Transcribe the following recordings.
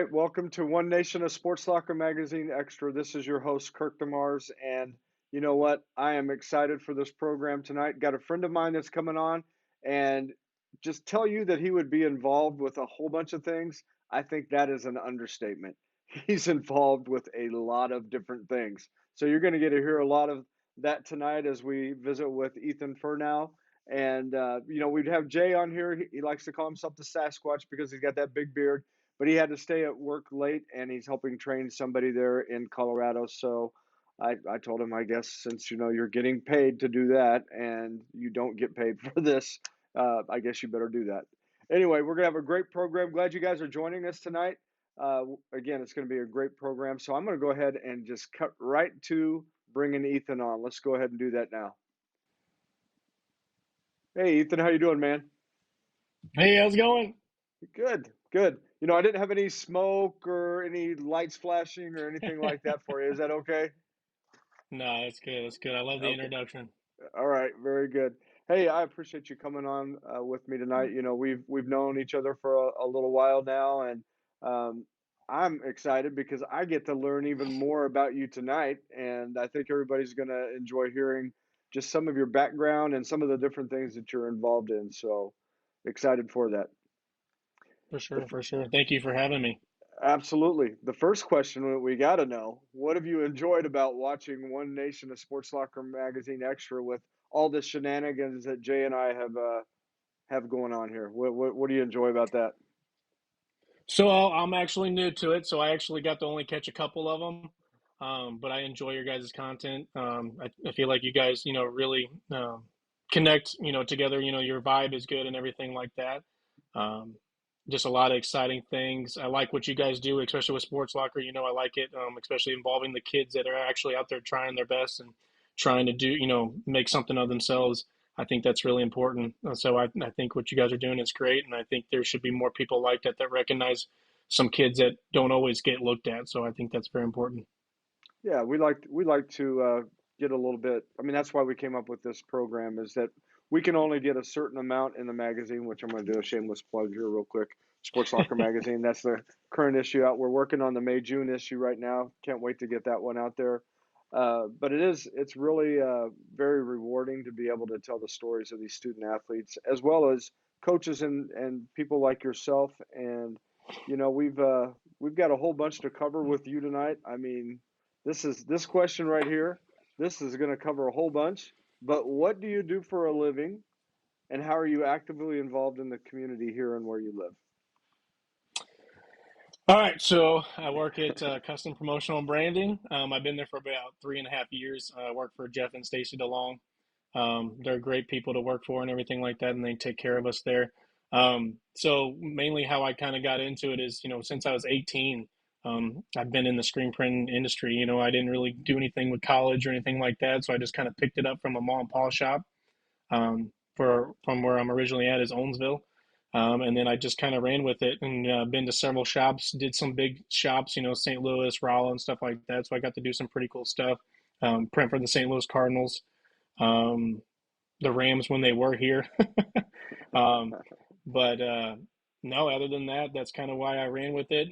right, welcome to One Nation of Sports Soccer Magazine Extra. This is your host, Kirk DeMars, and you know what? I am excited for this program tonight. Got a friend of mine that's coming on, and just tell you that he would be involved with a whole bunch of things. I think that is an understatement. He's involved with a lot of different things. So you're going to get to hear a lot of that tonight as we visit with Ethan Fernau. And, we'd have Jay on here. He likes to call himself the Sasquatch because he's got that big beard, but he had to stay at work late and he's helping train somebody there in Colorado. So I told him, I guess, since you're getting paid to do that and you don't get paid for this, I guess you better do that. Anyway, we're going to have a great program. Glad you guys are joining us tonight. Again, it's going to be a great program. So I'm going to go ahead and just cut right to bringing Ethan on. Let's go ahead and do that now. Hey, Ethan, how you doing, man? Hey, how's it going? Good, good. I didn't have any smoke or any lights flashing or anything like that for you. Is that okay? No, that's good. That's good. I love the Okay. introduction. All right. Very good. Hey, I appreciate you coming on with me tonight. We've known each other for a little while now, and um, I'm excited because I get to learn even more about you tonight, and I think everybody's going to enjoy hearing just some of your background and some of the different things that you're involved in. So excited for that. For The sure, for sure. Thank you for having me. Absolutely. The first question that we got to know, what have you enjoyed about watching One Nation of Sports Soccer Magazine Extra with all the shenanigans that Jay and I have going on here? What do you enjoy about that? So I'm actually new to it, so I actually got to only catch a couple of them. But I enjoy your guys' content. I feel like you guys, really connect, together. Your vibe is good and everything like that. Um, just a lot of exciting things. I like what you guys do, especially with Sports Locker. I like it, especially involving the kids that are actually out there trying their best and trying to do, make something of themselves. I think that's really important. So I think what you guys are doing is great, and I think there should be more people like that that recognize some kids that don't always get looked at. So I think that's very important. Yeah, we like to get a little bit. I mean, that's why we came up with this program is that we can only get a certain amount in the magazine, which I'm going to do a shameless plug here real quick. Sports Soccer Magazine. That's the current issue out. We're working on the May June issue right now. Can't wait to get that one out there. But it's really very rewarding to be able to tell the stories of these student athletes as well as coaches and people like yourself. And we've got a whole bunch to cover with you tonight. I mean, this question right here. This is going to cover a whole bunch. But what do you do for a living, and how are you actively involved in the community here and where you live? All right, so I work at Custom Promotional Branding. I've been there for about 3.5 years. I work for Jeff and Stacy DeLong. They're great people to work for and everything like that, and they take care of us there. So mainly how I kind of got into it is, since I was 18, I've been in the screen print industry. I didn't really do anything with college or anything like that, so I just kind of picked it up from a mom and pop shop. From where I'm originally at is Owensville. And then I just kind of ran with it and been to several shops, did some big shops, St. Louis, Rolla, and stuff like that. So I got to do some pretty cool stuff. Print for the St. Louis Cardinals, um, the Rams when they were here. um, but no, other than that, that's kind of why I ran with it.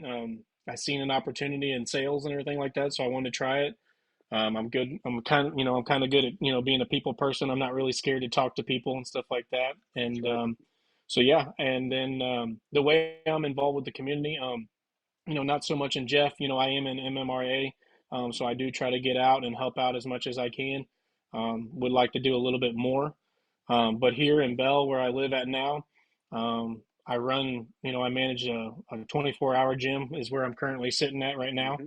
I seen an opportunity in sales and everything like that, so I wanted to try it. I'm good. I'm kind of good at, being a people person. I'm not really scared to talk to people and stuff like that. That's And right. so, yeah. And then the way I'm involved with the community, not so much in Jeff, I am in MMRA. So I do try to get out and help out as much as I can. Would like to do a little bit more. But here in Bell, where I live at now, I run, I manage a 24-hour gym is where I'm currently sitting at right now.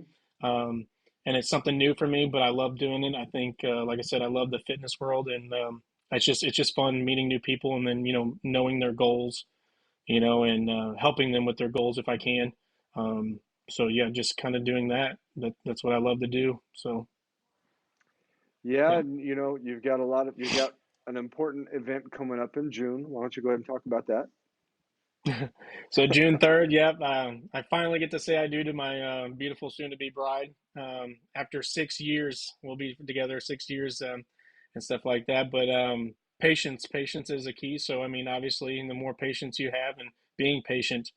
Hmm. Um, and it's something new for me, but I love doing it. I think, like I said, I love the fitness world, and it's just fun meeting new people, and then knowing their goals, and helping them with their goals if I can. So yeah, just kind of doing that. That's what I love to do. So Yeah, yeah. and you've got an important event coming up in June. Why don't you go ahead and talk about that? So June 3rd, yep. I finally get to say I do to my beautiful soon-to-be bride. After 6 years, we'll be together 6 years and stuff like that. But patience is a key. So I mean, obviously, the more patience you have and being patient,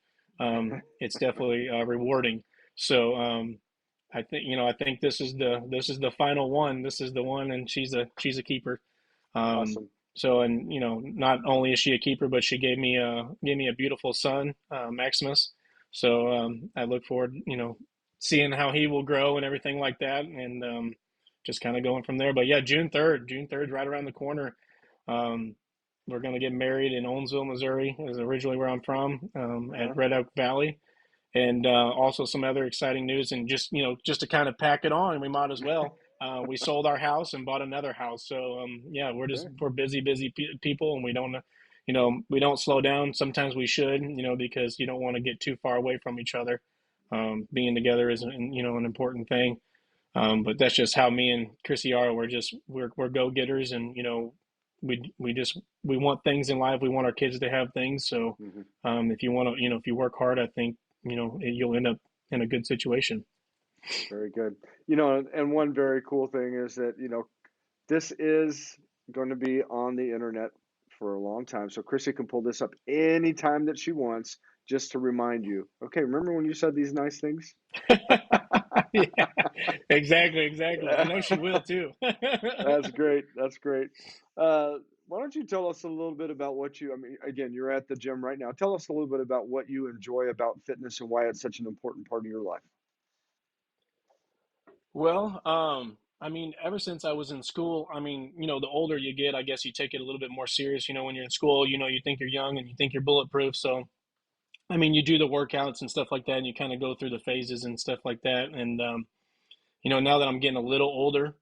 it's definitely rewarding. So I think this is the final one. This is the one, and she's a keeper. Um, Awesome. so, and not only is she a keeper, but she gave me a beautiful son, Maximus. So I look forward, seeing how he will grow and everything like that, and just kind of going from there. But yeah, June 3rd, right around the corner. Um, we're gonna get married in Owensville, Missouri, is originally where I'm from, at Uh-huh. Red Oak Valley, and also some other exciting news. And just to kind of pack it on, we might as well. We sold our house and bought another house. So yeah, Okay. we're busy people, and we don't slow down. Sometimes we should, because you don't want to get too far away from each other. Being together is an important thing. But that's just how me and Chrissy are. We're go getters, and we want things in life. We want our kids to have things. So Hmm. if you want to, if you work hard, I think you'll end up in a good situation. Very good. And one very cool thing is that, this is going to be on the internet for a long time. So Chrissy can pull this up anytime that she wants just to remind you, okay, remember when you said these nice things? Yeah, exactly. I know she will too. That's great. That's great. Why don't you tell us a little bit about I mean, again, you're at the gym right now. Tell us a little bit about what you enjoy about fitness and why it's such an important part of your life. Well, I mean, ever since I was in school, I mean, the older you get, I guess you take it a little bit more serious. When you're in school, you think you're young and you think you're bulletproof. So, I mean, you do the workouts and stuff like that, and you kind of go through the phases and stuff like that. And now that I'm getting a little older,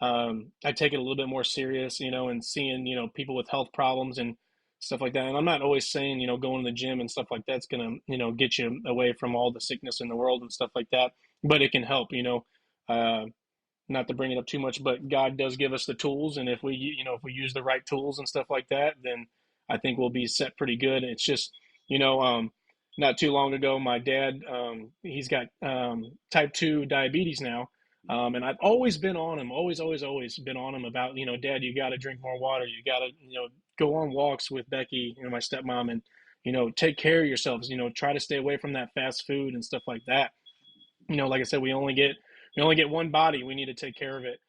I take it a little bit more serious, and seeing, people with health problems and stuff like that. And I'm not always saying, going to the gym and stuff like that's gonna, get you away from all the sickness in the world and stuff like that. But it can help, uh, not to bring it up too much, but God does give us the tools, and if we use the right tools and stuff like that, then I think we'll be set pretty good. It's just, you know, um, not too long ago, my dad, he's got type 2 diabetes now, and I've always been on him, always been on him about, Dad, you got to drink more water, you got to, go on walks with Becky, my stepmom, and take care of yourselves, try to stay away from that fast food and stuff like that. Like I said, we only get one body. We need to take care of it.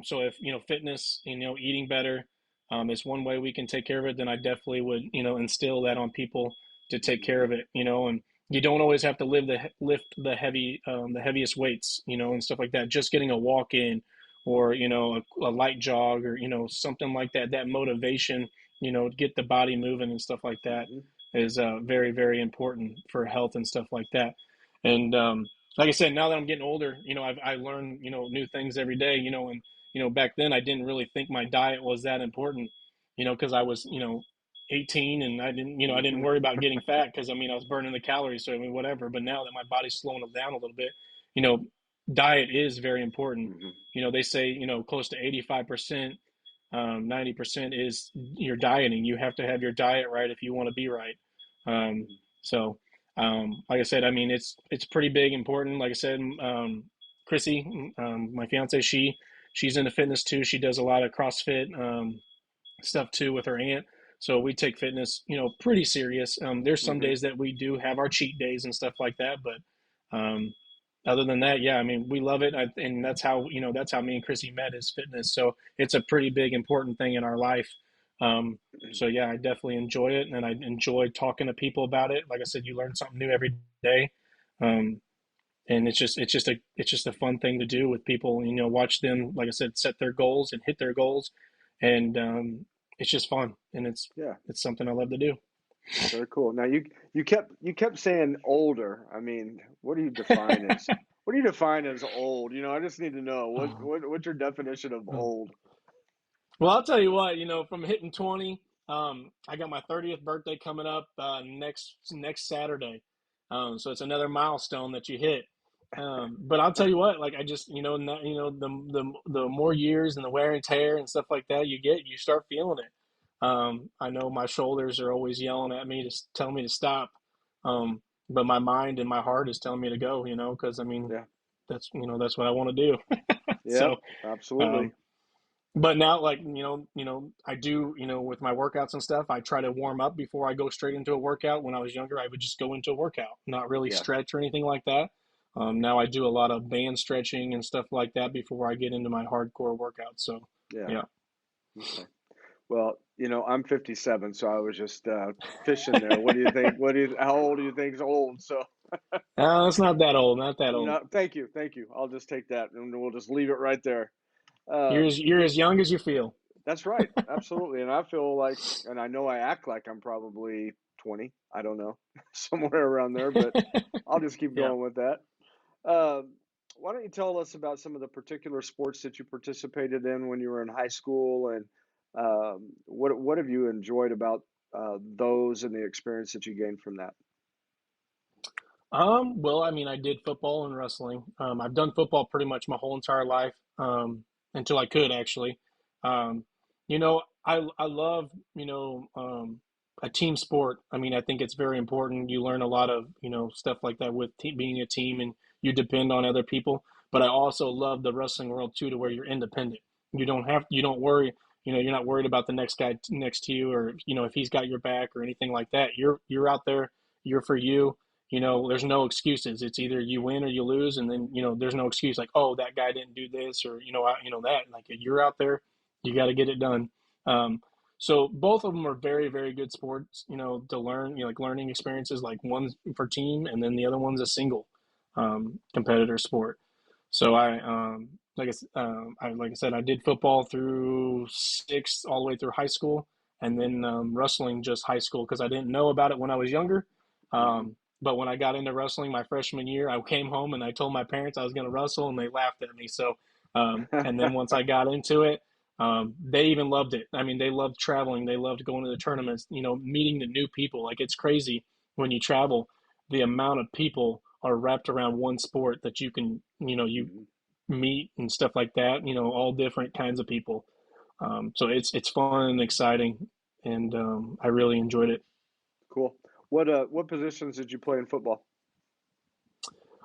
So if fitness, eating better, is one way we can take care of it, then I definitely would instill that on people to take care Hmm. of it. And you don't always have to lift the heaviest weights, and stuff like that. Just getting a walk in, or a light jog, or something like that. That motivation, get the body moving and stuff like that Hmm. is very very important for health and stuff like that. And like I said, now that I'm getting older, I learn, new things every day, and, back then I didn't really think my diet was that important, because I was, 18, and I didn't Hmm. worry about getting fat because, I mean, I was burning the calories. So, I mean, whatever. But now that my body's slowing down a little bit, you know, diet is very important. Hmm. They say, close to 85%, 90% is your dieting. You have to have your diet right if you want to be right. Um, so, like I said, I mean, it's pretty big, important. Like I said, Chrissy, my fiance, she's into fitness too. She does a lot of CrossFit stuff too with her aunt. So we take fitness, pretty serious. There's some Hmm. days that we do have our cheat days and stuff like that, but other than that, yeah, I mean, we love it, and that's how me and Chrissy met, is fitness. So it's a pretty big, important thing in our life. Um, so yeah, I definitely enjoy it, and I enjoy talking to people about it. Like I said, you learn something new every day, um, and it's just a fun thing to do with people. Watch them, like I said, set their goals and hit their goals, and it's just fun, and Yeah. it's something I love to do. Very cool. Now you kept saying older. I mean, what do you define as old? I just need to know what's your definition of old? Well, I'll tell you what, from hitting 20, I got my 30th birthday coming up next Saturday. So it's another milestone that you hit. But I'll tell you what, like I just, the more years and the wear and tear and stuff like that you get, you start feeling it. I know my shoulders are always yelling at me to tell me to stop. But my mind and my heart is telling me to go, because I mean, Yeah. that's what I want to do. Yep. So, Absolutely. um, But now, like, I do, with my workouts and stuff, I try to warm up before I go straight into a workout. When I was younger, I would just go into a workout, not really Yeah. stretch or anything like that. Now I do a lot of band stretching and stuff like that before I get into my hardcore workouts. So, Yeah. yeah. Okay. Well, I'm 57, so I was just fishing there. What do you think? How old do you think's old? So, It's not that old, not that old. no, thank you, thank you. I'll just take that, and we'll just leave it right there. You're Um, as young as you feel. that's right, absolutely. And I feel like, and I know I act like I'm probably 20. I don't know, somewhere around there, but I'll just keep Yeah. going with that. Um, why don't you tell us about some of the particular sports that you participated in when you were in high school, and what have you enjoyed about those and the experience that you gained from that? Well, I mean, I did football and wrestling. I've done football pretty much my whole entire life, until I could actually. I love, a team sport. I mean, I think it's very important. You learn a lot of, stuff like that with being a team and you depend on other people. But I also love the wrestling world too, to where you're independent. You don't worry, you're not worried about the next guy next to you, or, if he's got your back or anything like that. You're out there, you're for you. There's no excuses. It's either you win or you lose, and then there's no excuse like, oh, that guy didn't do this, or that. Like, you're out there, you got to get it done. Um, so both of them are very very good sports. To learn, like learning experiences. Like one's for team, and then the other one's a single competitor sport. So like I said, I did football through sixth all the way through high school, and then wrestling just high school because I didn't know about it when I was younger. Hmm. But when I got into wrestling my freshman year, I came home and I told my parents I was going to wrestle, and they laughed at me. So, and then once I got into it, they even loved it. I mean, they loved traveling. They loved going to the tournaments. Meeting the new people. Like, it's crazy when you travel, the amount of people are wrapped around one sport that you Hmm. meet and stuff like that. All different kinds of people. So it's fun and exciting, and I really enjoyed it. Cool. What positions did you play in football?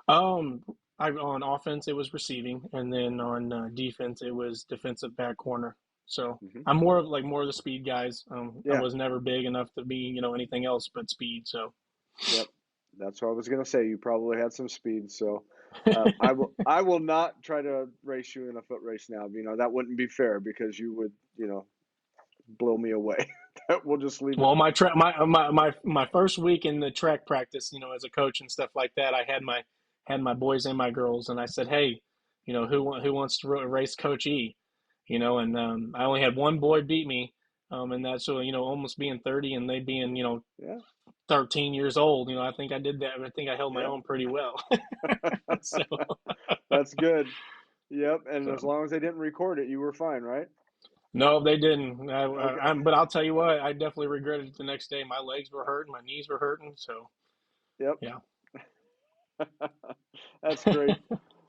Um, on offense it was receiving, and then on defense it was defensive back corner. So Hmm. I'm more of the speed guys. I Yeah. was never big enough to be anything else but speed. So Yep. That's what I was gonna say. You probably had some speed, so I will not try to race you in a foot race now. That wouldn't be fair because you would blow me away. We'll just leave it. well, my first week in the track practice, as a coach and stuff like that, I had my boys and my girls, and I said, hey, who wants to race Coach E? And I only had one boy beat me, and that's so almost being 30 and they being Yeah. 13 years old. I think I did that. I think I held my Yeah. own pretty well. so That's good. Yep. And as so long as they didn't record it, you were fine, right? no, they didn't. Okay. But I'll tell you what, I definitely regretted it the next day. My legs were hurting, my knees were hurting. So Yep. yeah. That's great.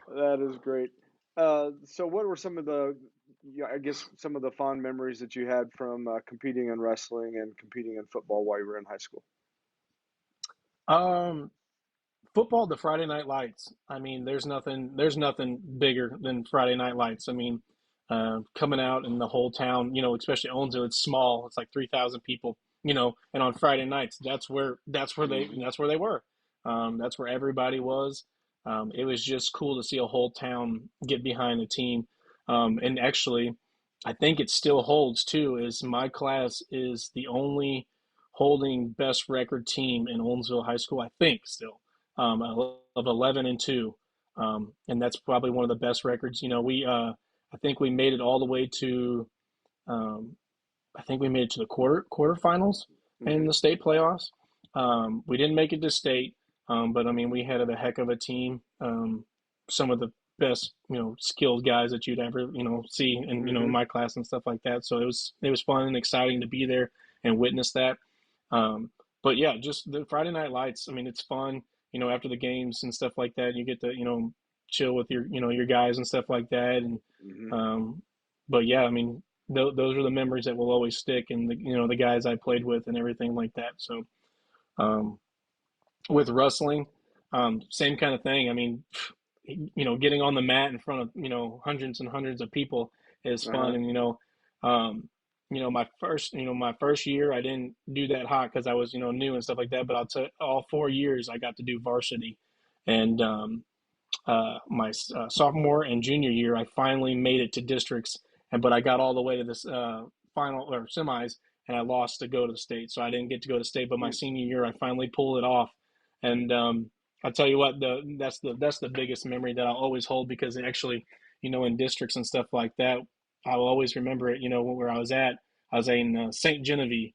That is great. So what were some of the, yeah, I guess some of the fond memories that you had from competing in wrestling and competing in football while you were in high school? Um, Football, the Friday Night Lights. I mean, there's nothing bigger than Friday Night Lights. I mean, coming out in the whole town, especially Owensville, it's small. It's like 3,000 people, and on Friday nights, Hmm. that's where they were. That's where everybody was. It was just cool to see a whole town get behind the team. And actually, I think it still holds too. Is my class is the only holding best record team in Owensville High School. I think still of 11-2, and that's probably one of the best records. I think we made it all the way to um, I think we made it to the quarterfinals in Hmm. the state playoffs. We didn't make it to state, but I mean we had a heck of a team. Some of the best skilled guys that you'd ever see in in Hmm. my class and stuff like that. So it was fun and exciting to be there and witness that. Um, but yeah, just the Friday Night Lights. I mean, it's fun. After the games and stuff like that, you get to chill with your guys and stuff like that. And Hmm. um, but yeah, I mean, those are the memories that will always stick, and the guys I played with and everything like that. So um, with wrestling, same kind of thing. I mean, getting on the mat in front of hundreds and hundreds of people. is fun. Uh-huh. And um, my first year I didn't do that hot because I was new and stuff like that. But I'll tell all 4 years I got to do varsity, and my sophomore and junior year, I finally made it to districts, and but I got all the way to this final or semis, and I lost to go to the state, so I didn't get to go to state. But my Hmm. senior year, I finally pulled it off, and I'll tell you what, that's the biggest memory that I'll always hold because it actually, in districts and stuff like that, I'll always remember it. Where I was at, I was in St. Genevieve,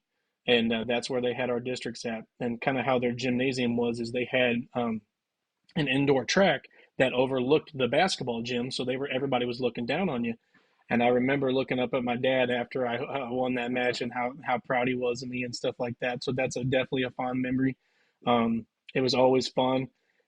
and that's where they had our districts at, and kind of how their gymnasium was is they had an indoor track that overlooked the basketball gym, so everybody was looking down on you. And I remember looking up at my dad after I won that match and how proud he was of me and stuff like that. So that's definitely a fond memory. It was always fun,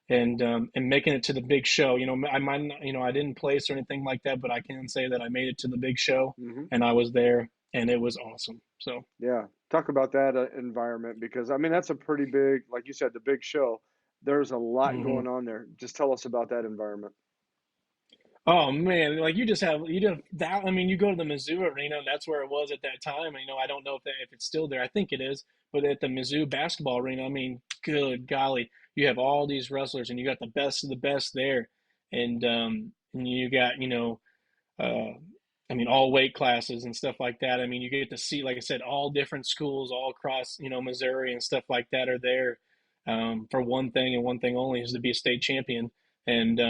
and making it to the big show. I might not, I didn't place or anything like that, but I can say that I made it to the big show, Hmm. and I was there, and it was awesome. So. Yeah. Talk about that environment because I mean that's a pretty big, like you said, the big show. There's a lot Mhm. going on there. Just tell us about that environment. Oh man, like you just that. I mean, you go to the Mizzou Arena, and that's where it was at that time. I don't know if it's still there. I think it is, but at the Mizzou basketball arena, I mean, good golly, you have all these wrestlers, and you got the best of the best there, and you got uh, I mean, all weight classes and stuff like that. I mean, you get to see, like I said, all different schools all across, Missouri and stuff like that are there for one thing and one thing only is to be a state champion. And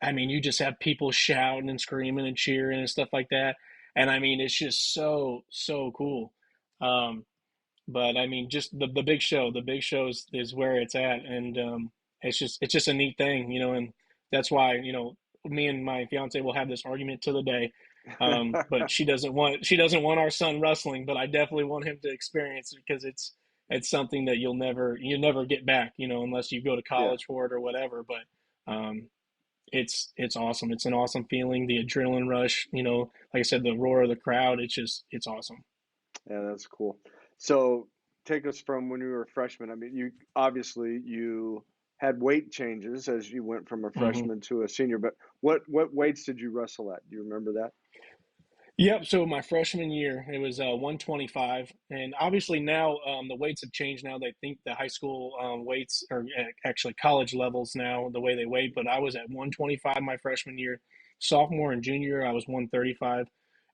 I mean, you just have people shouting and screaming and cheering and stuff like that. And I mean, it's just so, so cool. Um, but I mean, just the big show. The big show is where it's at, and it's just a neat thing, and that's why me and my fiance will have this argument to the day. But she doesn't want our son wrestling, but I definitely want him to experience it because it's something that you never get back, unless you go to Yeah. college for it or whatever. But it's awesome. It's an awesome feeling. The adrenaline rush, like I said, the roar of the crowd. It's awesome. Yeah, that's cool. So take us from when you were a freshman. I mean, you obviously you had weight changes as you went from a Hmm. freshman to a senior, but what weights did you wrestle at? Do you remember that? Yep. So my freshman year, it was 125, and obviously now the weights have changed. Now they think the high school weights are actually college levels now the way they weigh. But I was at 125 my freshman year. Sophomore and junior year, I was 135,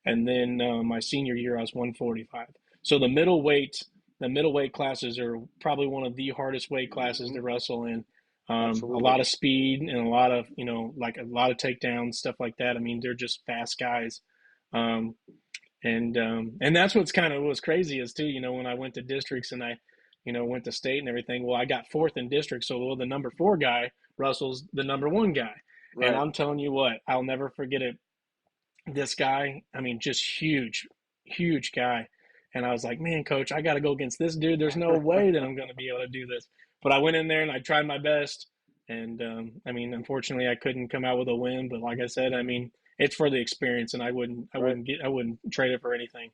and then my senior year, I was 145. So the middle weight classes are probably one of the hardest weight classes Hmm. to wrestle in. A Absolutely. lot of speed and a lot of like a lot of takedowns, stuff like that. I mean, they're just fast guys. Um, and that's what's kind of was crazy is too, when I went to districts and I, went to state and everything. Well, I got fourth in district, so well, the number four guy Russell's the number one guy, and Right. I'm telling you what, I'll never forget it. This guy, I mean, just huge, huge guy. And I was like, man, coach, I got to go against this dude. There's no way that I'm going to be able to do this. But I went in there and I tried my best. And I mean, unfortunately, I couldn't come out with a win. But like I said, I mean, it's for the experience, and I wouldn't, I Right. wouldn't get, I wouldn't trade it for anything.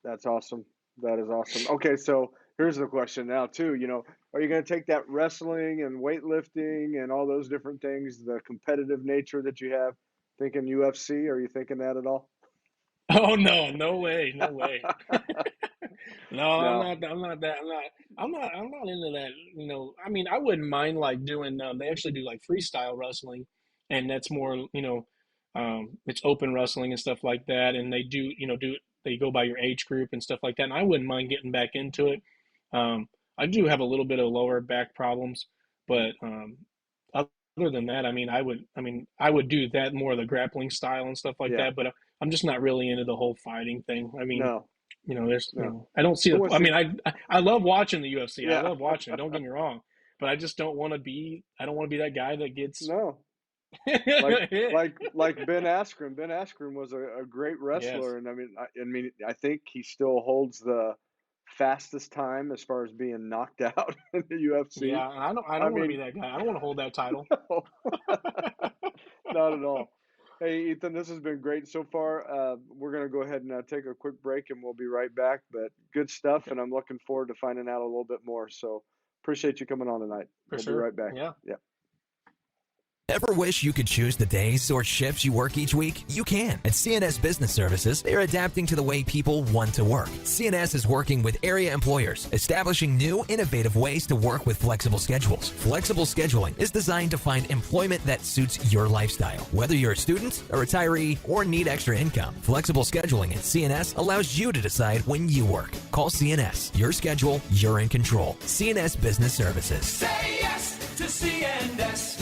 That's awesome. That is awesome. Okay, so here's the question now too, are you going to take that wrestling and weightlifting and all those different things, the competitive nature that you have, thinking UFC? Are you thinking that at all? Oh no, no way, no way. No, I'm No. not. I'm not that. I'm not into that. I mean, I wouldn't mind like doing. They actually do like freestyle wrestling, and that's more. It's open wrestling and stuff like that. And they do. They go by your age group and stuff like that. And I wouldn't mind getting back into it. I do have a little bit of lower back problems, but other than that, I mean, I would do that more of the grappling style and stuff like Yeah. that. But I'm just not really into the whole fighting thing. I mean, No. there's, No. I don't see Who the, wants I to mean, I love watching the UFC. I Yeah. love watching it. Don't get me wrong, but I don't want to be that guy that gets No. Like hit. like Ben Askren. Ben Askren was a great Yes. wrestler, and I mean, I think he still holds the fastest time as far as being knocked out in the UFC. Yeah. And I don't I want to be mean, that guy. I don't want to hold that title. no, not at all. Hey, Ethan, this has been great so far. We're going to go ahead and take a quick break, and we'll be right back. But good stuff, Okay. and I'm looking forward to finding out a little bit more. So appreciate you coming on tonight. For We'll be sure. right back. Yeah. Yeah. Ever wish you could choose the days or shifts you work each week? You can. At CNS Business Services, they're adapting to the way people want to work. CNS is working with area employers, establishing new, innovative ways to work with flexible schedules. Flexible scheduling is designed to find employment that suits your lifestyle. Whether you're a student, a retiree, or need extra income, flexible scheduling at CNS allows you to decide when you work. Call CNS. Your schedule, you're in control. CNS Business Services. Say yes to CNS.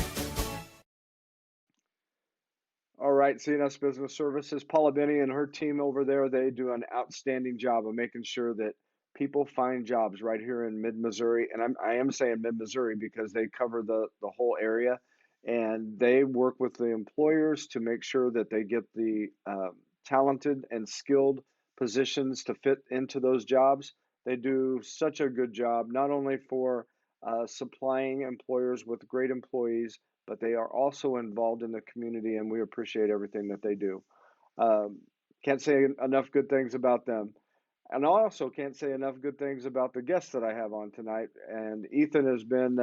All right, CNS Business Services, Paula Benny and her team over there, they do an outstanding job of making sure that people find jobs right here in mid-Missouri. And I am saying mid-Missouri because they cover the whole area. And they work with the employers to make sure that they get the talented and skilled positions to fit into those jobs. They do such a good job, not only for supplying employers with great employees, but they are also involved in the community, and we appreciate everything that they do. Um, can't say enough good things about them. And I also can't say enough good things about the guests that I have on tonight. And Ethan has been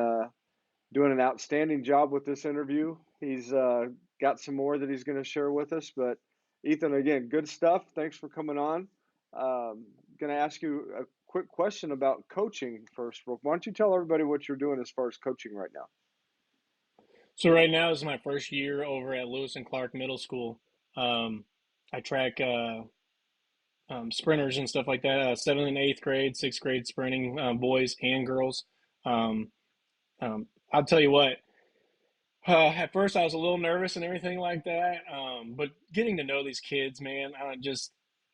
doing an outstanding job with this interview. He's got some more that he's going to share with us. But Ethan, again, good stuff. Thanks for coming on. Going to ask you a quick question about coaching first. Why don't you tell everybody what you're doing as far as coaching right now? So right now is my first year over at Lewis and Clark Middle School. Um, I track sprinters and stuff like that. Seventh and eighth grade, sixth grade sprinting, boys and girls. Um, I'll tell you what. At first, I was a little nervous and everything like that. But getting to know these kids, man,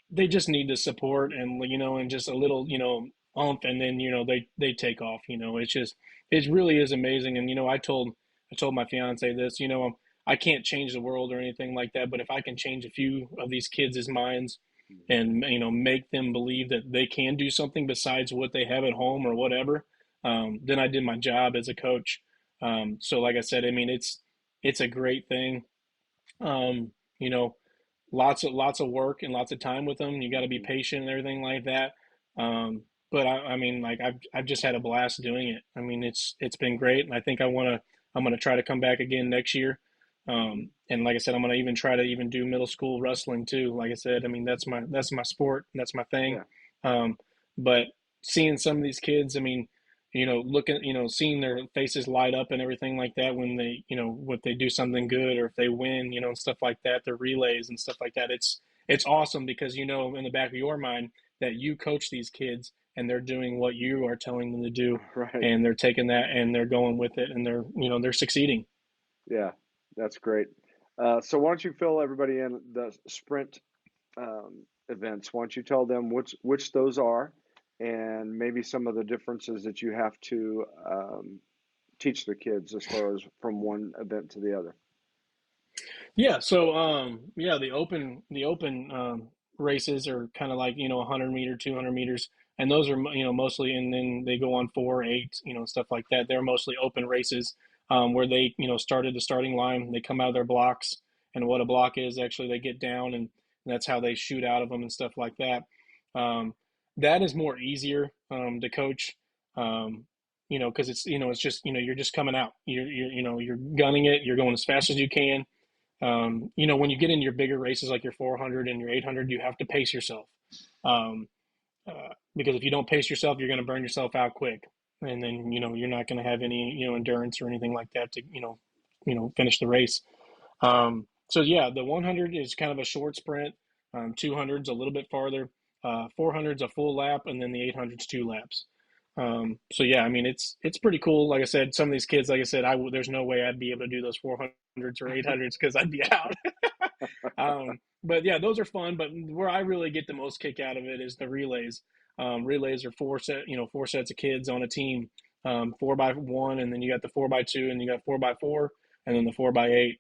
they just need the support and and just a little umph, and then they take off. It really is amazing. And I told my fiance this. I can't change the world or anything like that, but if I can change a few of these kids' minds and make them believe that they can do something besides what they have at home or whatever, then I did my job as a coach. So like I said, I mean it's a great thing. Um, you know, lots of work and lots of time with them. You got to be Hmm. patient and everything like that. But I mean, like I've just had a blast doing it. I mean, it's been great, and I think I'm gonna try to come back again next year. Hmm. And like I said, I'm gonna even try to even do middle school wrestling too. Like I said, I mean that's my sport, that's my thing. Yeah. Um, but seeing some of these kids, I mean, looking, seeing their faces light up and everything like that when they, when they do something good or if they win, and stuff like that, their relays and stuff like that. It's awesome because in the back of your mind that you coach these kids and they're doing what you are telling them to do, Right. and they're taking that and they're going with it and they're succeeding. Yeah. That's great. So why don't you fill everybody in the sprint events? Why don't you tell them which those are, and maybe some of the differences that you have to teach the kids as far as from one event to the other. Yeah, so yeah, the open races are kind of like 100 meter, 200 meters, and those are mostly, and then they go on 4, 8, stuff like that. They're mostly open races where they start at the starting line. They come out of their blocks, and what a block is actually they get down, and that's how they shoot out of them and stuff like that. Um, that is more easier to coach. Um, because it's just you're just coming out. You're gunning it. You're going as fast as you can. When you get into your bigger races like your 400 and your 800, you have to pace yourself. Um, because if you don't pace yourself, you're going to burn yourself out quick, and then you're not going to have any endurance or anything like that to finish the race. So yeah, the 100 is kind of a short sprint. 200 is a little bit farther. 400 is a full lap, and then the 800 is 2 laps. So yeah, I mean it's pretty cool. Like I said, some of these kids, like I said, there's no way I'd be able to do those 400s or 800s because I'd be out. But yeah, those are fun. But where I really get the most kick out of it is the relays. Relays are four sets of kids on a team, 4x1, and then you got the 4x2, and you got 4x4, and then the 4x8.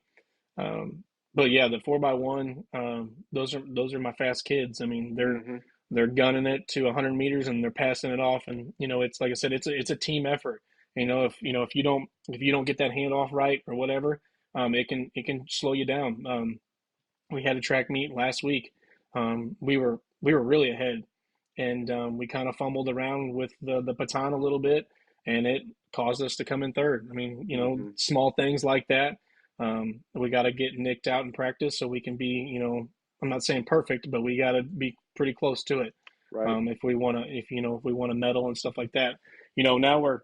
Um, but yeah, the 4x1, those are my fast kids. I mean, Hmm. they're gunning it to 100 meters and they're passing it off, and it's like I said, it's a team effort. If you don't get that handoff right or whatever, it can slow you down. We had a track meet last week. We were really ahead, and we kind of fumbled around with the baton a little bit, and it caused us to come in third. I mean, Hmm. small things like that. We got to get nicked out in practice so we can be, I'm not saying perfect, but we got to be pretty close to it. Right. If we want to, if we want to medal and stuff like that, now we're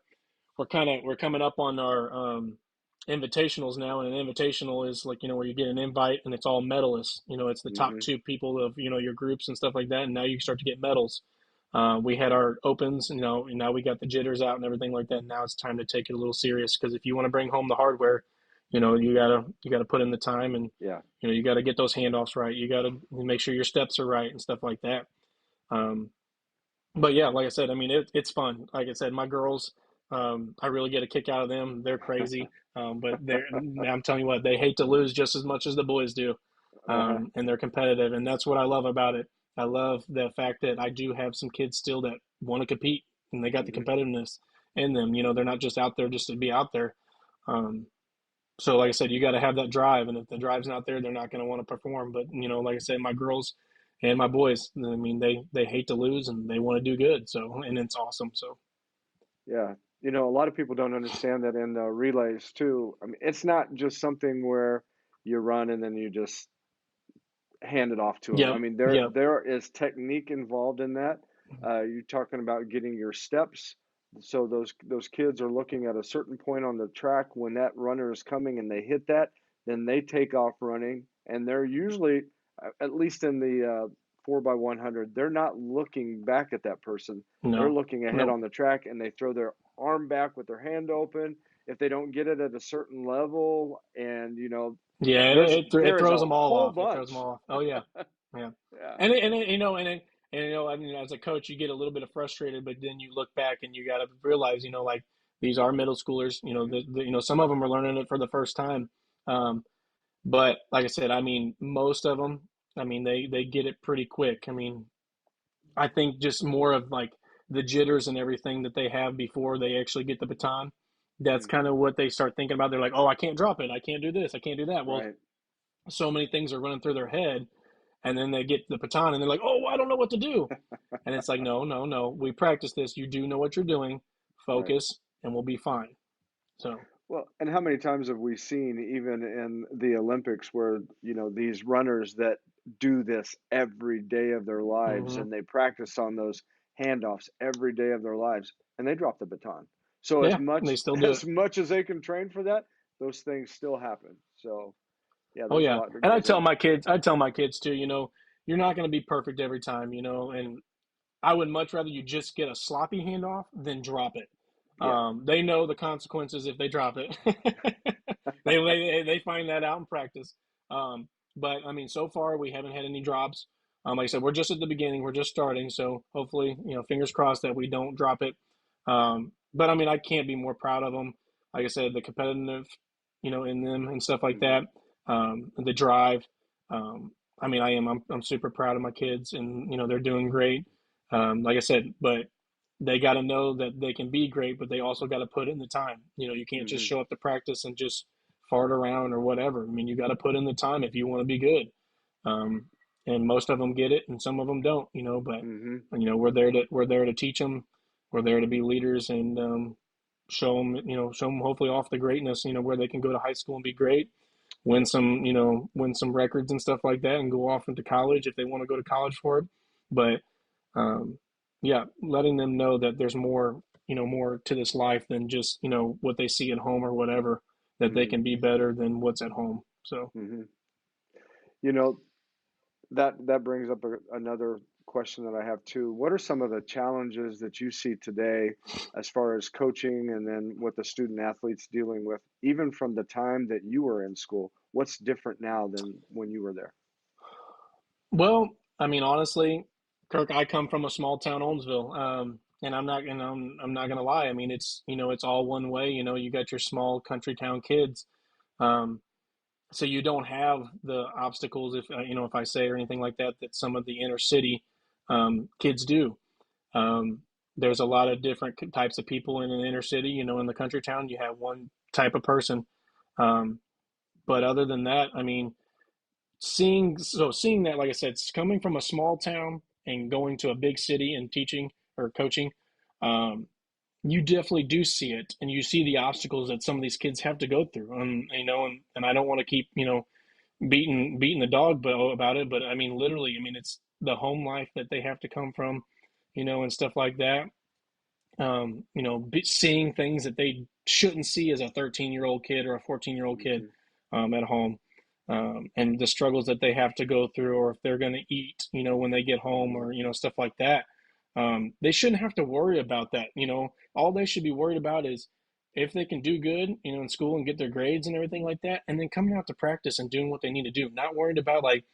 coming up on our invitationals now, and an invitational is like, where you get an invite and it's all medalists. It's the top Hmm. two people of your groups and stuff like that, and now you start to get medals. We had our opens, and now we got the jitters out and everything like that. And now it's time to take it a little serious, because if you want to bring home the hardware, you gotta put in the time, and Yeah. you gotta get those handoffs right. You gotta make sure your steps are right and stuff like that. Um, but yeah, like I said, I mean, it's fun. Like I said, my girls, I really get a kick out of them. They're crazy, but I'm telling you what, they hate to lose just as much as the boys do, Uh-huh. and they're competitive, and that's what I love about it. I love the fact that I do have some kids still that want to compete, and they got the Hmm. competitiveness in them. They're not just out there just to be out there. Um, so, like I said, you got to have that drive, and if the drive's not there, they're not going to want to perform. But like I said, my girls and my boys, I mean, they hate to lose and they want to do good. So, and it's awesome. So, Yeah. A lot of people don't understand that in relays too. I mean, it's not just something where you run and then you just hand it off to them. I yep, mean, there yep, there is technique involved in that. You're talking about getting your steps. So those kids are looking at a certain point on the track when that runner is coming and they hit that, then they take off running, and they're usually, at least in the 4x100, they're not looking back at that person. They're no, looking ahead no, on the track, and they throw their arm back with their hand open. If they don't get it at a certain level, and yeah, there's it there is throws a them all whole off. It throws them bunch. all off. Oh yeah, yeah, Yeah. I mean, as a coach, you get a little bit of frustrated, but then you look back and you got to realize, like these are middle schoolers. Hmm. Some of them are learning it for the first time. Um, But like I said, I mean, most of them, I mean, they get it pretty quick. I mean, I think just more of like the jitters and everything that they have before they actually get the baton. That's kind Hmm. of what they start thinking about. They're like, oh, I can't drop it. I can't do this. I can't do that. Well, Right. so many things are running through their head, and then they get the baton and they're like, oh, I don't know what to do. And it's like, no, no, no. We practice this. You do know what you're doing. Right. Focus, and we'll be fine. So, Well, and how many times have we seen, even in the Olympics, where, these runners that do this every day of their lives, hmm and they practice on those handoffs every day of their lives, and they drop the baton. So as yeah, they much still do it. as much as they can train for that, those things still happen. So yeah, Oh there's a yeah, lot that and goes in. I tell my kids too. You're not going to be perfect every time. And I would much rather you just get a sloppy handoff than drop it. Yeah. They know the consequences if they drop it. They find that out in practice. But I mean, so far we haven't had any drops. Like I said, we're just at the beginning. We're just starting, so hopefully, fingers crossed that we don't drop it. But I mean, I can't be more proud of them. Like I said, the competitive, in them and stuff like Hmm. that. The drive. Um, I mean, I'm super proud of my kids, and they're doing great. Like I said, but they got to know that they can be great, but they also got to put in the time. You can't just Hmm. show up to practice and just fart around or whatever. I mean, you got to put in the time if you want to be good. Um, and most of them get it, and some of them don't. But Hmm. we're there to teach them. We're there to be leaders and show them hopefully off the greatness. Where they can go to high school and be great, win some records and stuff like that, and go off into college if they want to go to college for it. But um, yeah, letting them know that there's more to this life than just what they see at home or whatever. That they Hmm. can be better than what's at home. So, Hmm. You know, that brings up another question that I have too. What are some of the challenges that you see today as far as coaching and then what the student athletes dealing with, even from the time that you were in school? What's different now than when you were there? well, I mean, honestly, Kirk, I come from a small town, Olmsville, and I'm not gonna lie. I mean, it's all one way. You got your small country town kids. Um, so you don't have the obstacles if I say or anything like that that some of the inner city kids do. Um, there's a lot of different types of people in an inner city. In the country town, you have one type of person. Um, but other than that, I mean, seeing that, like I said, coming from a small town and going to a big city and teaching or coaching, um, you definitely do see it, and you see the obstacles that some of these kids have to go through. And I don't want to keep, beating the dog about it, but I mean, literally, I mean, it's the home life that they have to come from, and stuff like that. Seeing things that they shouldn't see as a 13-year-old kid or a 14-year-old kid Mm-hmm. at home, and the struggles that they have to go through, or if they're going to eat, when they get home, Mm-hmm. or stuff like that. They shouldn't have to worry about that. All they should be worried about is if they can do good, in school and get their grades and everything like that, and then coming out to practice and doing what they need to do. Not worried about like,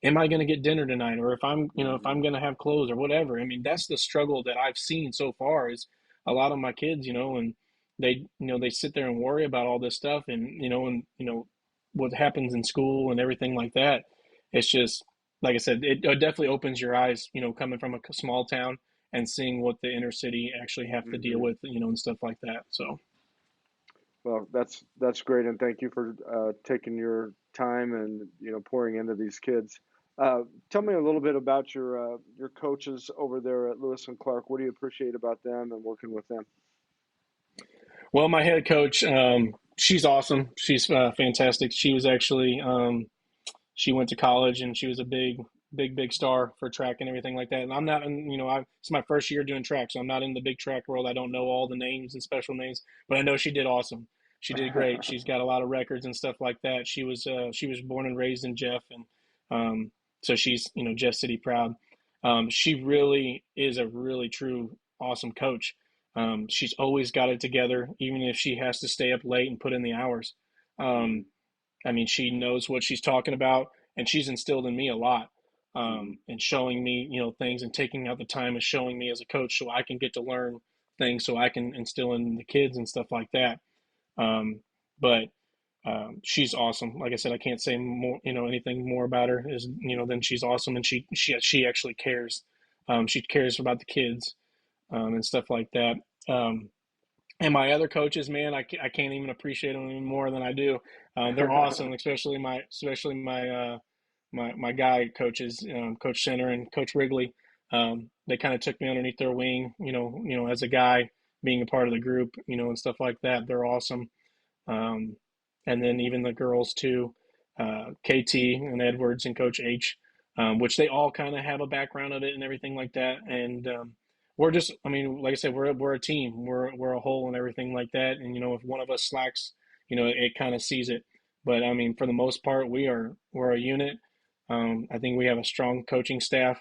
am I going to get dinner tonight, or if Mm-hmm. I'm going to have clothes or whatever. I mean, that's the struggle that I've seen so far is a lot of my kids, and they sit there and worry about all this stuff, and what happens in school and everything like that. It's just, like I said, it definitely opens your eyes, coming from a small town and seeing what the inner city actually have to deal Mm-hmm. with, and stuff like that. So, Well, that's great, and thank you for taking your time and pouring into these kids. Tell me a little bit about your coaches over there at Lewis and Clark. What do you appreciate about them and working with them? well, my head coach, she's awesome. She's fantastic. She was actually, she went to college and she was a big star for track and everything like that. And I'm not in, it's my first year doing track, so I'm not in the big track world. I don't know all the names and special names, but I know she did awesome. She did great. She's got a lot of records and stuff like that. She was born and raised in Jeff, and so she's Jeff City proud. She really is a really true awesome coach. She's always got it together, even if she has to stay up late and put in the hours. Mm-hmm. Um, I mean, she knows what she's talking about, and she's instilled in me a lot, Mm-hmm. and showing me, things, and taking out the time and showing me as a coach, so I can get to learn things, so I can instill in the kids and stuff like that. But she's awesome. Like I said, I can't say more, anything more about her is, than she's awesome, and she actually cares. She cares about the kids, and stuff like that. Um, and my other coaches, man, I can't even appreciate them any more than I do. They're awesome, especially my guy coaches, Coach Center and Coach Wrigley. They kind of took me underneath their wing, as a guy being a part of the group, and stuff like that. They're awesome. Um, and then even the girls too, KT and Edwards and Coach H, which they all kind of have a background of it and everything like that. And we're just, I mean, like I said, we're a team, we're a whole and everything like that. And if one of us slacks, it kind of sees it. But I mean, for the most part, we're a unit. I think we have a strong coaching staff,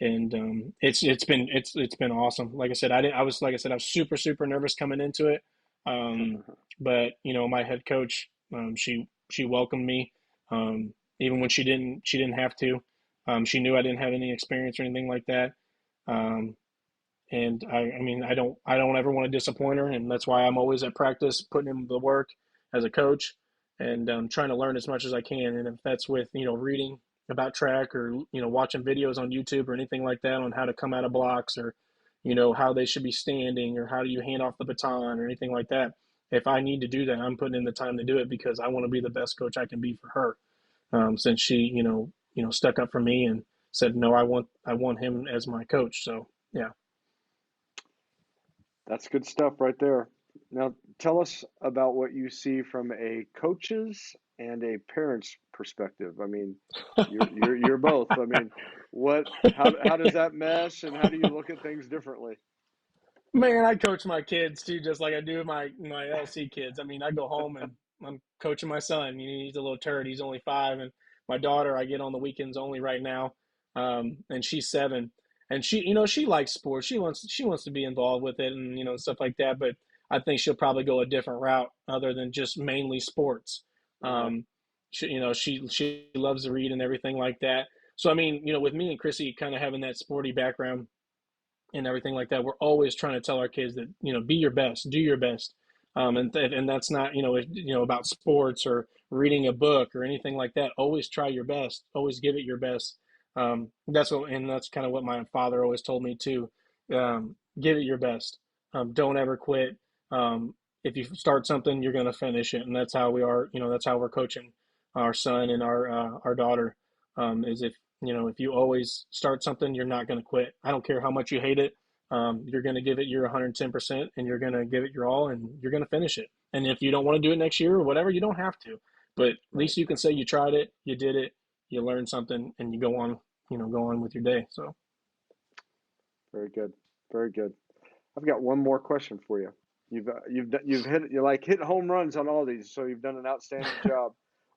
and it's been awesome. Like I said, I was super nervous coming into it, um, but my head coach, she welcomed me, even when she didn't have to. She knew I didn't have any experience or anything like that. Um, and I mean, I don't ever want to disappoint her, and that's why I'm always at practice putting in the work as a coach, and trying to learn as much as I can. And if that's with reading about track, or watching videos on YouTube or anything like that on how to come out of blocks, or how they should be standing, or how do you hand off the baton or anything like that. If I need to do that, I'm putting in the time to do it, because I want to be the best coach I can be for her. Since she stuck up for me and said no, I want him as my coach. So yeah. That's good stuff right there. Now, tell us about what you see from a coach's and a parent's perspective. I mean, you're both. I mean, how does that mesh, and how do you look at things differently? Man, I coach my kids too, just like I do my LC kids. I mean, I go home and I'm coaching my son. He's a little turd. He's only 5, and my daughter I get on the weekends only right now, and she's 7, and she likes sports. She wants to be involved with it, and stuff like that. But I think she'll probably go a different route other than just mainly sports. Uh-huh. She loves to read and everything like that. So I mean, with me and Chrissy kind of having that sporty background and everything like that, we're always trying to tell our kids that be your best, do your best, and that's not about sports or reading a book or anything like that. Always try your best. Always give it your best. That's kind of what my father always told me too. Give it your best. Don't ever quit. If you start something, you're going to finish it, and that's how we are. That's how we're coaching our son and our daughter. Is if you always start something, you're not going to quit. I don't care how much you hate it. you're going to give it your 110%, and you're going to give it your all, and you're going to finish it. And if you don't want to do it next year or whatever, you don't have to. But at Right. least you can say you tried it, you did it, you learned something, and you go on, go on with your day. So, Very good. Very good. I've got one more question for you. You've hit you like hit home runs on all these, so you've done an outstanding job.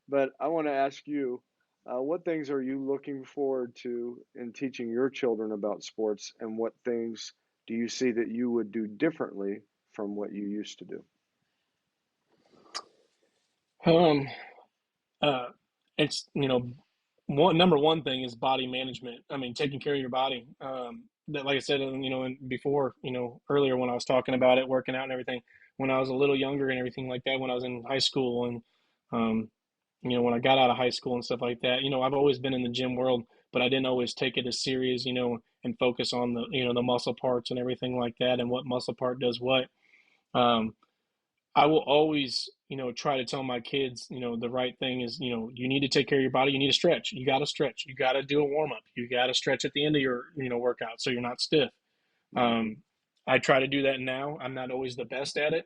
But I want to ask you, what things are you looking forward to in teaching your children about sports, and what things do you see that you would do differently from what you used to do? um, uh, it's number one thing is body management. I mean, taking care of your body. That, like I said, and before, earlier when I was talking about it, working out and everything, when I was a little younger and everything like that, when I was in high school and, um, when I got out of high school and stuff like that, I've always been in the gym world, but I didn't always take it as serious, and focus on the muscle parts and everything like that and what muscle part does what. Um, I will always, try to tell my kids, the right thing is, you need to take care of your body. You need to stretch. You got to stretch. You got to do a warm up. You got to stretch at the end of your, workout so you're not stiff. Mm-hmm. I try to do that now. I'm not always the best at it,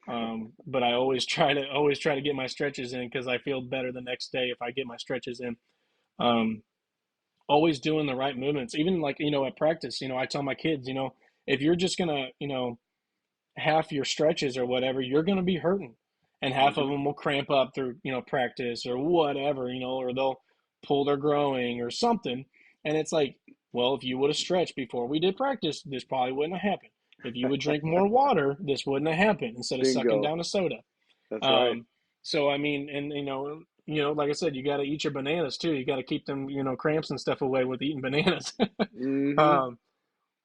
but I always try to get my stretches in because I feel better the next day if I get my stretches in. Um, Always doing the right movements, even like at practice. I tell my kids, if you're just gonna, half your stretches or whatever, you're going to be hurting. And half of Mm-hmm. them will cramp up through, practice or whatever, or they'll pull their growing or something. And it's like, well, if you would have stretched before we did practice, this probably wouldn't have happened. If you would drink more water, this wouldn't have happened instead of sucking Bingo. down a soda. That's right. Um, so I mean, and like I said, you got to eat your bananas too. You got to keep them, cramps and stuff away with eating bananas. Mm-hmm. um,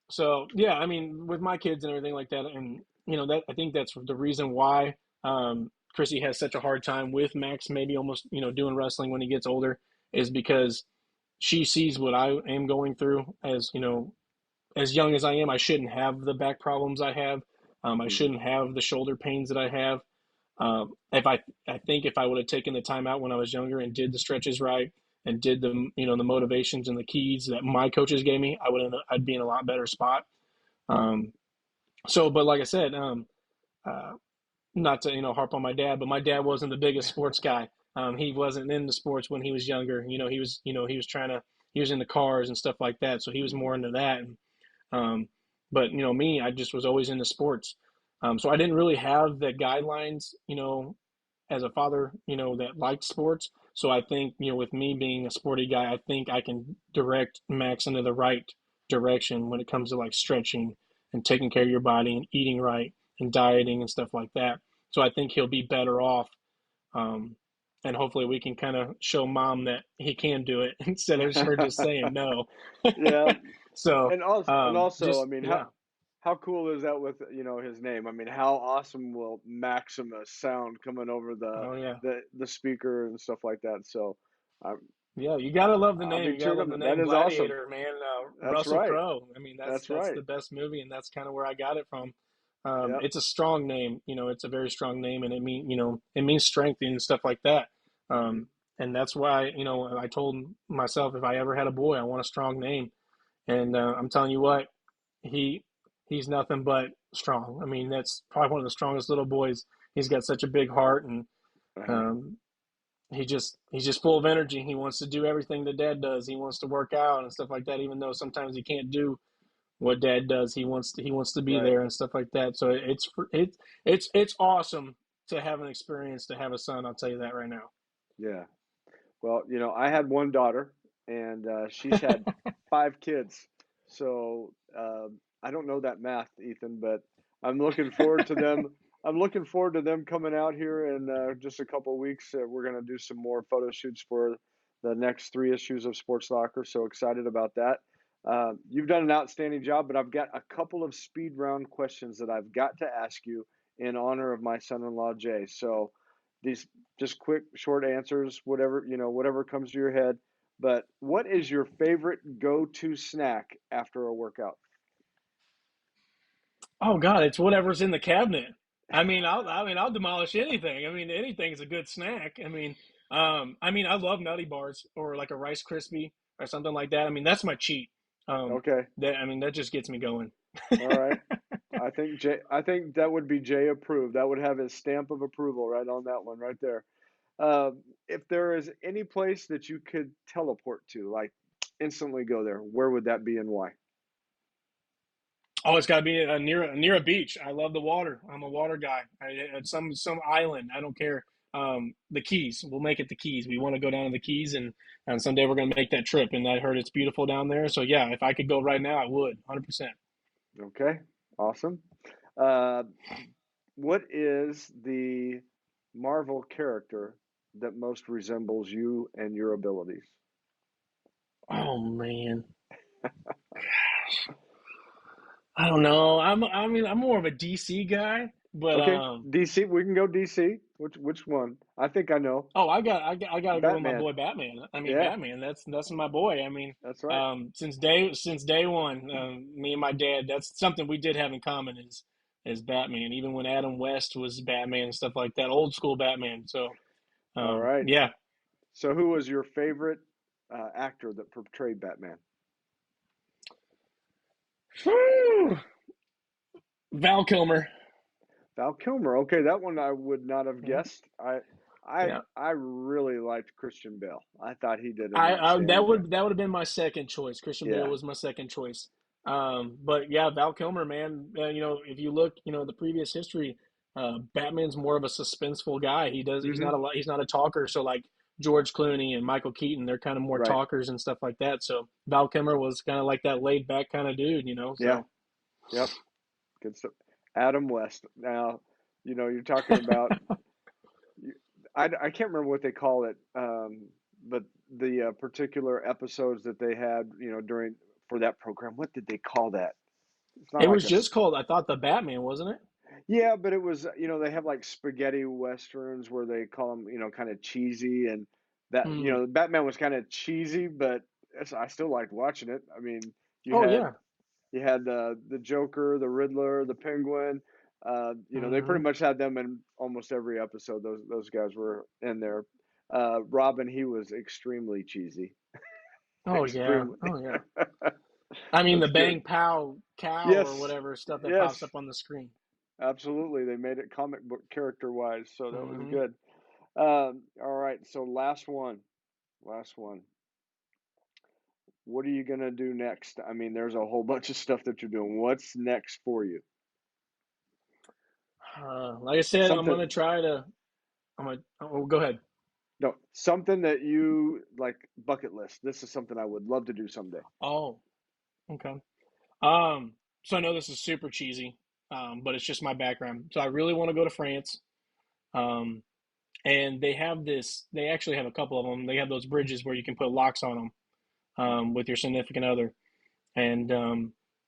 so yeah, I mean, with my kids and everything like that, and that I think that's the reason why Chrissy has such a hard time with Max, maybe almost doing wrestling when he gets older, is because she sees what I am going through as as young as I am. I shouldn't have the back problems I have. I Mm-hmm. shouldn't have the shoulder pains that I have. If I think if I would have taken the time out when I was younger and did the stretches right and did the motivations and the keys that my coaches gave me, I'd be in a lot better spot. Um, but like I said, uh, not to harp on my dad, but my dad wasn't the biggest sports guy. He wasn't into sports when he was younger. He was into cars and stuff like that, so he was Mm-hmm. more into that. Um, but me, I just was always into sports. So I didn't really have the guidelines, as a father, that liked sports. So I think, with me being a sporty guy, I think I can direct Max into the right direction when it comes to like stretching and taking care of your body and eating right and dieting and stuff like that. So I think he'll be better off. Um, and hopefully we can kind of show mom that he can do it instead of her just saying no. Yeah. So, And also, I just, mean, yeah. how cool is that with his name? I mean, how awesome will Maximus sound coming over Oh yeah. the speaker and stuff like that? So, I'm Yeah, you gotta love the I'll name. be You gotta cheering love the them. That name is awesome. Gladiator, man. That's Russell right. Crowe. I mean, that's That's that's right. the best movie, and that's kind of where I got it from. Yep. It's a strong name. It's a very strong name, and it means strength and stuff like that. Hmm. Um, and that's why I told myself if I ever had a boy, I want a strong name. And I'm telling you what, he he's nothing but strong. I mean, that's probably one of the strongest little boys. He's got such a big heart, and Uh-huh. um, he's just full of energy. He wants to do everything that dad does. He wants to work out and stuff like that. Even though sometimes he can't do what dad does, he wants to be Right. there and stuff like that. So it's awesome to have an experience to have a son. I'll tell you that right now. Yeah. Well, I had one daughter, and she's had five kids. So I don't know that math, Ethan, but I'm looking forward to them. I'm looking forward to them coming out here in just a couple of weeks. We're going to do some more photo shoots for the next three issues of Sports Locker. So excited about that. You've done an outstanding job, but I've got a couple of speed round questions that I've got to ask you in honor of my son-in-law Jay. So these just quick, short answers, whatever comes to your head. But what is your favorite go-to snack after a workout? Oh God, it's whatever's in the cabinet. I mean, I'll demolish anything. I mean, anything's a good snack. I love Nutty Bars or like a Rice Krispie or something like that. I mean, that's my cheat. Um, Okay. that just gets me going. All right. I think that would be Jay approved. That would have his stamp of approval right on that one right there. If there is any place that you could teleport to, like instantly go there, where would that be and why? Oh, it's got to be near a beach. I love the water. I'm a water guy. At some island, I don't care. The Keys. We'll make it the Keys. We want to go down to the Keys, and someday we're going to make that trip. And I heard it's beautiful down there. So yeah, if I could go right now, I would, 100%. Okay, awesome. Uh, what is the Marvel character that most resembles you and your abilities? Oh man, I don't know. I mean, I'm more of a DC guy, but Okay, DC. We can go DC. Which one? I think I know. oh, I got to go with my Batman. boy Batman. I mean, Yeah, Batman. That's my boy. I mean, that's right. since day one, me and my dad. That's something we did have in common is Batman. Even when Adam West was Batman and stuff like that, old school Batman. So, All right. yeah. So, who was your favorite actor that portrayed Batman? Whew. Val Kilmer. Val Kilmer. Okay, that one I would not have Yeah, guessed. I yeah. I really liked Christian Bale. I thought he did an outstanding That job. would have been my second choice. Christian Bale Yeah. was my second choice. But yeah, Val Kilmer, man. If you look, the previous history, Batman's more of a suspenseful guy. He's Mm-hmm. not a he's not a talker. So like George Clooney and Michael Keaton, they're kind of more Right. talkers and stuff like that. So Val Kilmer was kind of like that laid back kind of dude. Yeah. So Yep. Good stuff. Adam West. Now, you're talking about. I can't remember what they call it, but the particular episodes that they had, during for that program. What did they call that? It's not it like was a. just called, I thought, the Batman, wasn't it? Yeah, but it was, they have like spaghetti westerns where they call them, kind of cheesy, and that, Hmm. Batman was kind of cheesy, but I still liked watching it. I mean, you Oh had yeah. you had the Joker, the Riddler, the Penguin. They pretty Hmm. much had them in almost every episode. Those guys were in there. Robin, he was extremely cheesy, Oh yeah. extremely. Oh yeah. I mean, the That's bang good. pow cow or Yes, whatever stuff that pops yes, up on the screen. absolutely. They made it comic book character wise, so that was Hmm. good. All right, so last one. Last one. What are you gonna do next? I mean, there's a whole bunch of stuff that you're doing. What's next for you? Like I said, I'm Something, gonna try to. I'm gonna. Oh, go ahead. no, something that you like bucket list. This is something I would love to do someday. Oh, okay. Um, so I know this is super cheesy, but it's just my background. So I really want to go to France. Um, and they have this. They actually have a couple of them. They have those bridges where you can put locks on them, with your significant other. And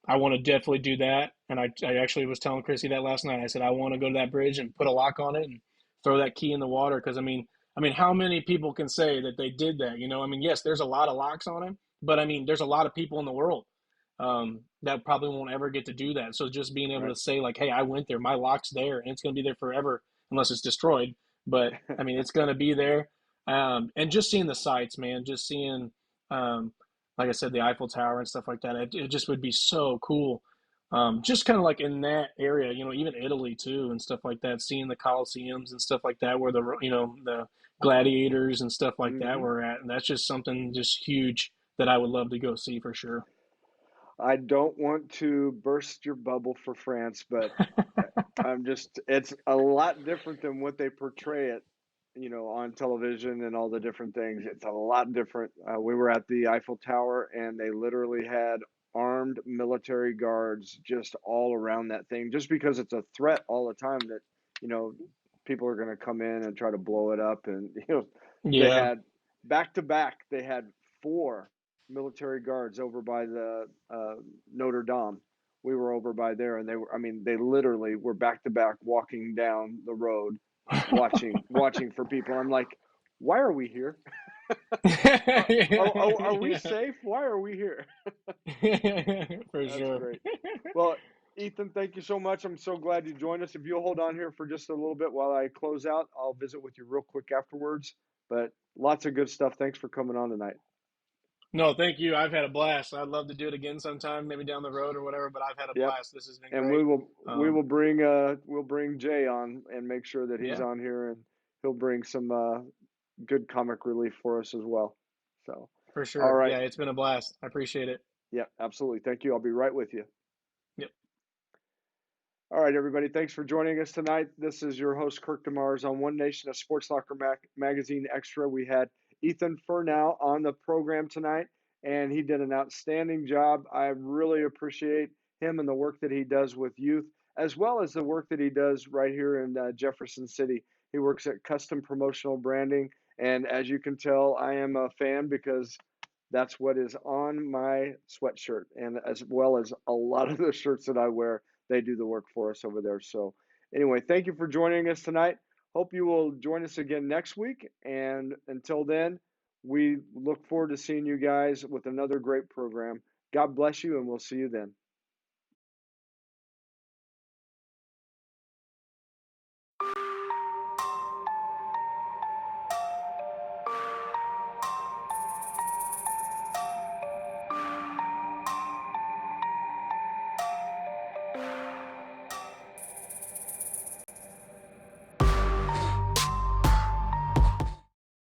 I want to definitely do that. And I actually was telling Chrissy that last night. I said I want to go to that bridge and put a lock on it and throw that key in the water because I mean, how many people can say that they did that? I mean, yes, there's a lot of locks on it, but I mean, there's a lot of people in the world that probably won't ever get to do that. So just being able Right. to say like, hey, I went there, my lock's there, and it's going to be there forever unless it's destroyed. But I mean, it's going to be there. And just seeing the sights, man, just seeing um, like I said, the Eiffel Tower and stuff like that. It just would be so cool. Just kind of like in that area, even Italy too and stuff like that, seeing the Colosseums and stuff like that, where the gladiators and stuff like that Hmm. were at. And that's just something just huge that I would love to go see for sure. I don't want to burst your bubble for France, but it's a lot different than what they portray it, on television and all the different things. It's a lot different. We were at the Eiffel Tower and they literally had armed military guards just all around that thing, just because it's a threat all the time that, you know, people are going to come in and try to blow it up. And, they Yeah. had back to back, they had four military guards over by the Notre Dame. We were over by there, and I mean, they literally were back to back walking down the road, watching for people. I'm like, why are we here? Are we Yeah. safe? Why are we here? For That's sure. great. Well, Ethan, thank you so much. I'm so glad you joined us. If you'll hold on here for just a little bit while I close out, I'll visit with you real quick afterwards. But lots of good stuff. Thanks for coming on tonight. No, thank you. I've had a blast. I'd love to do it again sometime, maybe down the road or whatever, but I've had a Yep. blast. This has been And great. we Um, will bring Jay on and make sure that he's yeah, on here, and he'll bring some good comic relief for us as well. So, for all sure. right. Yeah, it's been a blast. I appreciate it. Yeah, absolutely. Thank you. I'll be right with you. Yep. All right, everybody. Thanks for joining us tonight. This is your host, Kirk DeMars, on One Nation, a Sports Locker Magazine Extra. We had Ethan Fernau on the program tonight, and he did an outstanding job. I really appreciate him and the work that he does with youth, as well as the work that he does right here in Jefferson City. He works at Custom Promotional Branding, and as you can tell, I am a fan because that's what is on my sweatshirt, and as well as a lot of the shirts that I wear, they do the work for us over there. So, anyway, thank you for joining us tonight. Hope you will join us again next week. And until then, we look forward to seeing you guys with another great program. God bless you, and we'll see you then.